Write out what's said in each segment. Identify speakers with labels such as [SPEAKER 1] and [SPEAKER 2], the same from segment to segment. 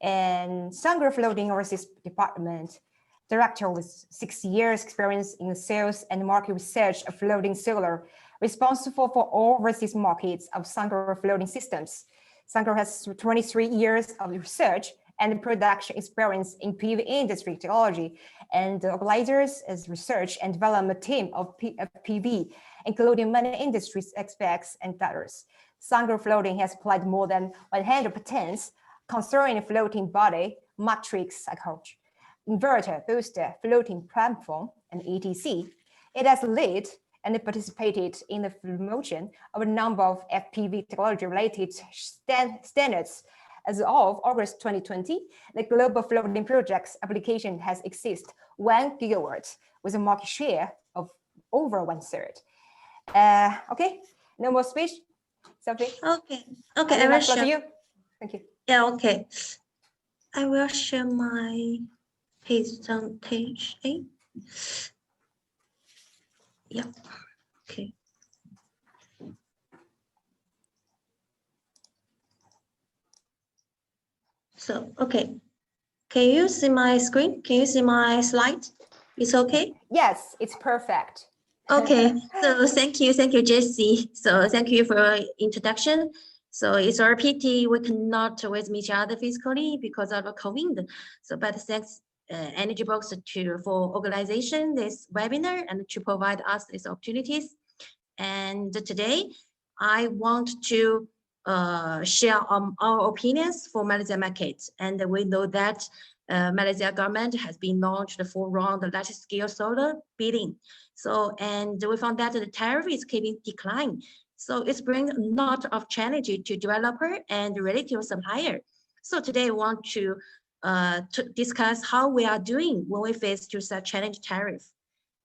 [SPEAKER 1] and Sungrow Floating Overseas Department, director with 6 years experience in sales and market research of floating solar, responsible for all overseas markets of Sungrow floating systems. Sungrow has 23 years of research and production experience in PV industry technology, and organizers as research and development team of PV, including many industries experts and others. Sungrow Floating has applied more than 100 patents concerning floating body, matrix cycle, inverter, booster, floating platform, and etc. It has led and participated in the promotion of a number of FPV technology-related standards. As of August 2020, the global floating projects application has exceeded 1 gigawatt with a market share of over 1/3. Okay, no more speech. Sophie?
[SPEAKER 2] Okay, I will share.
[SPEAKER 1] You. Thank you.
[SPEAKER 2] Yeah, okay. I will share my presentation. Yeah, okay. So, okay. Can you see my screen? Can you see my slide? It's okay?
[SPEAKER 1] Yes, it's perfect.
[SPEAKER 2] Okay, so thank you, Jessie. So thank you for your introduction. So it's our pity we cannot with each other physically because of COVID. So, but thanks Energy Box for organization this webinar and to provide us these opportunities. And today I want to share our opinions for Malaysia market. And we know that Malaysia government has been launched for round large scale solar bidding. So, and we found that the tariff is keeping decline. So it's bringing a lot of challenge to developer and relative supplier. So today I want to discuss how we are doing when we face to such challenge tariff.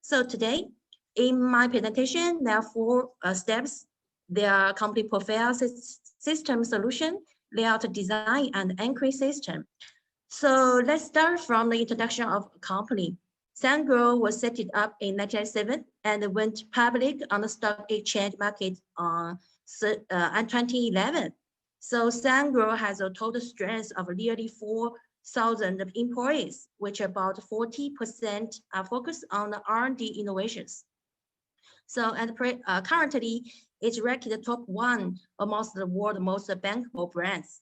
[SPEAKER 2] So today in my presentation, there are 4 steps. There are company profile system solution, layout design, and anchoring system. So let's start from the introduction of company. Sungrow was set it up in 1997 and went public on the stock exchange market on 2011. So Sungrow has a total strength of nearly 4,000 employees, which about 40% are focused on the R&D innovations. So and currently, it's ranked the top 1 amongst the world's most bankable brands.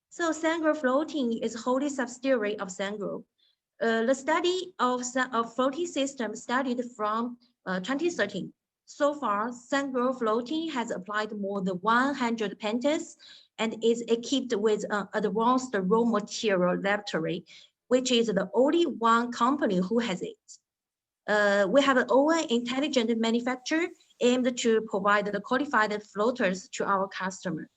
[SPEAKER 2] So Sungrow Floating is wholly subsidiary of Sungrow. The study of floating system started from 2013. So far, Sungrow Floating has applied more than 100 patents and is equipped with an advanced raw material laboratory, which is the only one company who has it. We have an own intelligent manufacturer aimed to provide the qualified floaters to our customer.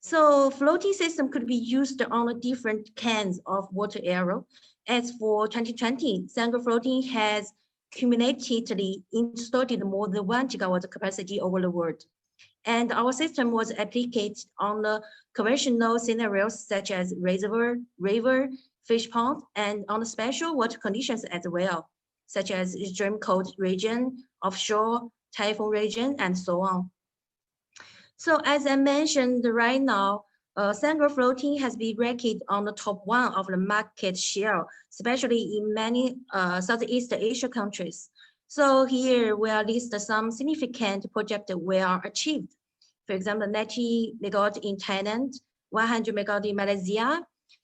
[SPEAKER 2] So floating system could be used on different kinds of water area. As for 2020, Sungrow Floating has cumulatively installed more than 1 gigawatt capacity over the world. And our system was applied on the conventional scenarios such as reservoir, river, fish pond, and on the special water conditions as well, such as extreme cold region, offshore, typhoon region, and so on. So as I mentioned right now, Sungrow Floating has been ranked on the top 1 of the market share, especially in many Southeast Asia countries. So here we are list some significant projects we are achieved. For example, 90 megawatt in Thailand, 100 megawatt in Malaysia,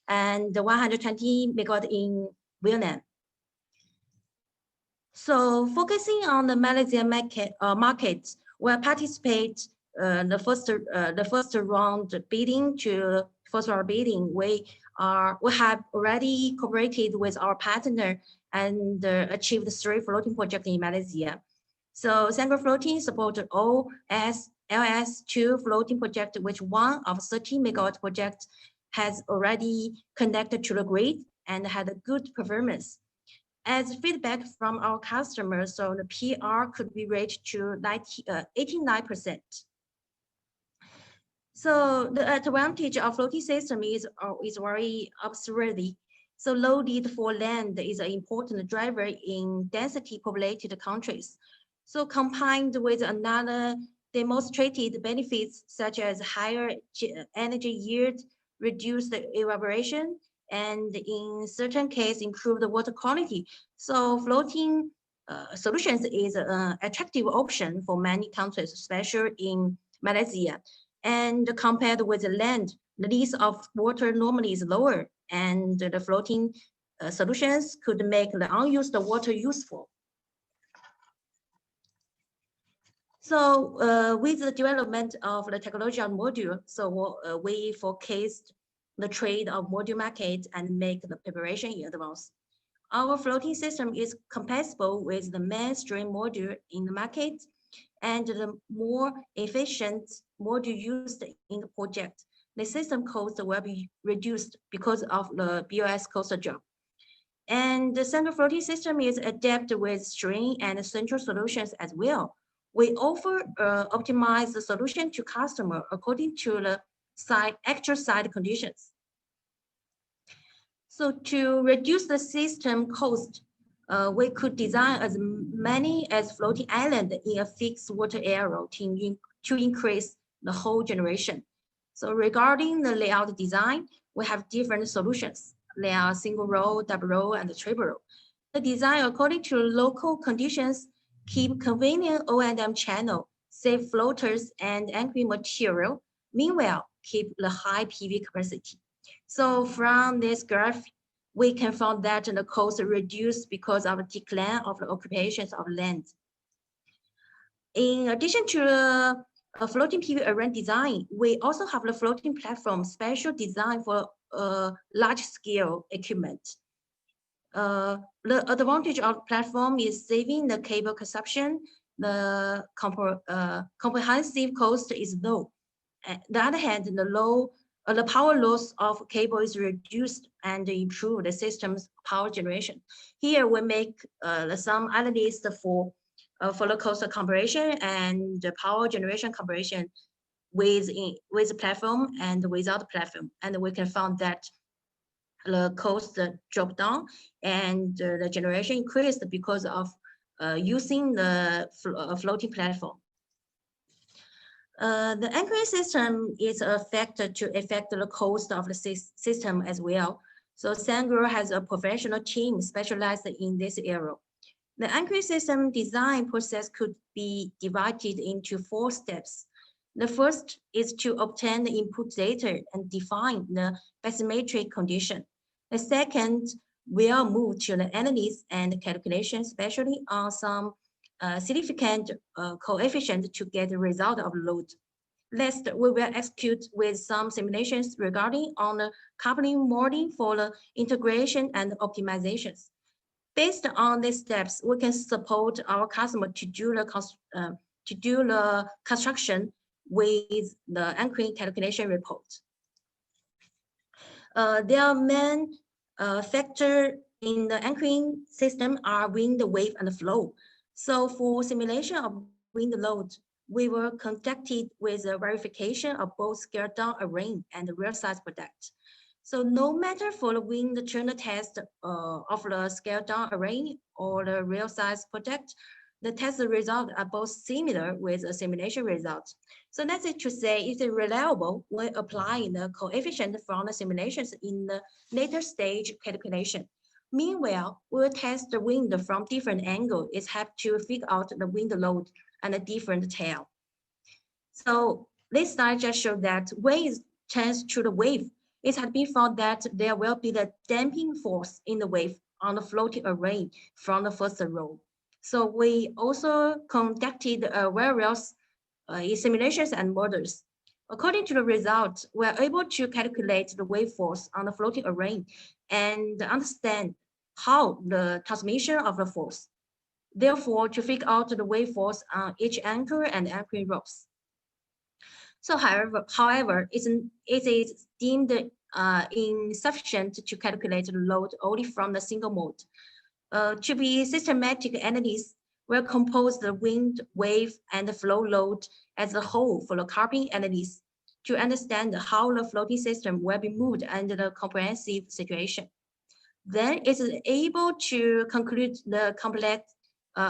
[SPEAKER 2] and 120 megawatt in Vietnam. So focusing on the Malaysia market, we participate the first round bidding to first round bidding. We have already cooperated with our partner and achieved 3 floating projects in Malaysia. So Sungrow Floating supported all LS2 floating project, which one of 13 megawatt projects has already connected to the grid and had a good performance. As feedback from our customers, so the PR could be reached to 89%. So the advantage of floating system is very observable. So low need for land is an important driver in density populated countries. So combined with another demonstrated benefits such as higher energy yield, reduced evaporation, and in certain cases, improved water quality. So floating solutions is an attractive option for many countries, especially in Malaysia. And compared with the land, the lease of water normally is lower, and the floating solutions could make the unused water useful. So with the development of the technology on module, so we forecast the trade of module market and make the preparation in advance. Our floating system is compatible with the mainstream module in the market, and the more efficient module used in the project, the system cost will be reduced because of the BOS cost drop. And the Sungrow floating system is adapted with string and central solutions as well. We offer optimized solution to customer according to the actual site conditions. So to reduce the system cost, we could design as many as floating island in a fixed water area to increase the whole generation. So regarding the layout design, we have different solutions. There are single row, double row, and triple row. The design according to local conditions keep convenient O&M channel, save floaters and anchoring material, meanwhile keep the high PV capacity. So from this graph, we can find that the cost reduced because of the decline of the occupations of land. In addition to a floating PV array design, we also have the floating platform special design for large-scale equipment. The advantage of the platform is saving the cable consumption. The comprehensive cost is low. On the other hand, the power loss of cable is reduced and improve the system's power generation. Here we make some analysis for the cost comparison and the power generation comparison with the platform and without the platform, and we can find that the cost dropped down and the generation increased because of using the floating platform. The anchoring system is a factor to affect the cost of the system as well. So Sungrow has a professional team specialized in this area. The anchoring system design process could be divided into 4 steps. The first is to obtain the input data and define the bathymetric condition. The second will move to the analysis and calculation, especially on some significant coefficient to get the result of load. Next, we will execute with some simulations regarding on the coupling modeling for the integration and optimizations. Based on these steps, we can support our customer to do the construction with the anchoring calculation report. Their main factor in the anchoring system are wind, wave, and flow. So for simulation of wind load, we were conducted with a verification of both scaled down array and real size product. So no matter for the wind tunnel test of the scaled down array or the real size product, the test results are both similar with a simulation result. So that's it to say it's reliable when applying the coefficient from the simulations in the later stage calculation. Meanwhile, we'll test the wind from different angles. It's help to figure out the wind load and a different tail. So this slide just shows that when it turns to the wave, it has been found that there will be the damping force in the wave on the floating array from the first row. So we also conducted various simulations and models. According to the results, we are able to calculate the wave force on the floating array and understand how the transmission of the force. Therefore, to figure out the wave force on each anchor and anchoring ropes. So however, it is deemed insufficient to calculate the load only from the single mode. To be systematic analysis, will compose the wind, wave, and the flow load as a whole for the carping analysis to understand how the floating system will be moved under the comprehensive situation. Then it is able to conclude the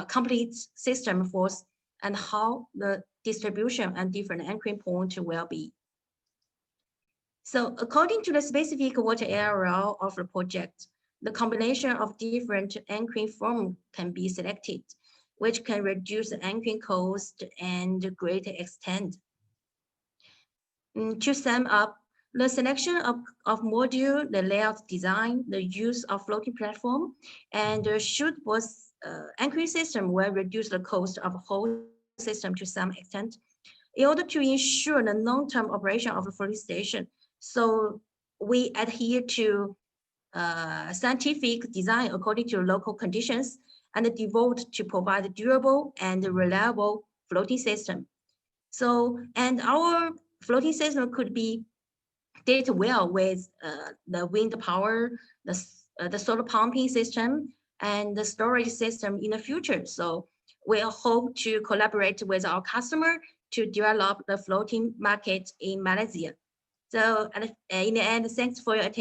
[SPEAKER 2] complete system force and how the distribution and different anchoring point will be. So according to the specific water area of the project, the combination of different anchoring form can be selected, which can reduce the anchoring cost and greater extent. To sum up, the selection of module, the layout design, the use of floating platform, and the suitable anchoring system will reduce the cost of the whole system to some extent in order to ensure the long-term operation of the floating station. So we adhere to scientific design according to local conditions and devote to provide durable and reliable floating system. So, and our floating system could be did well with the wind power, the solar pumping system, and the storage system in the future. So we hope to collaborate with our customer to develop the floating market in Malaysia. So in the end, thanks for your attention.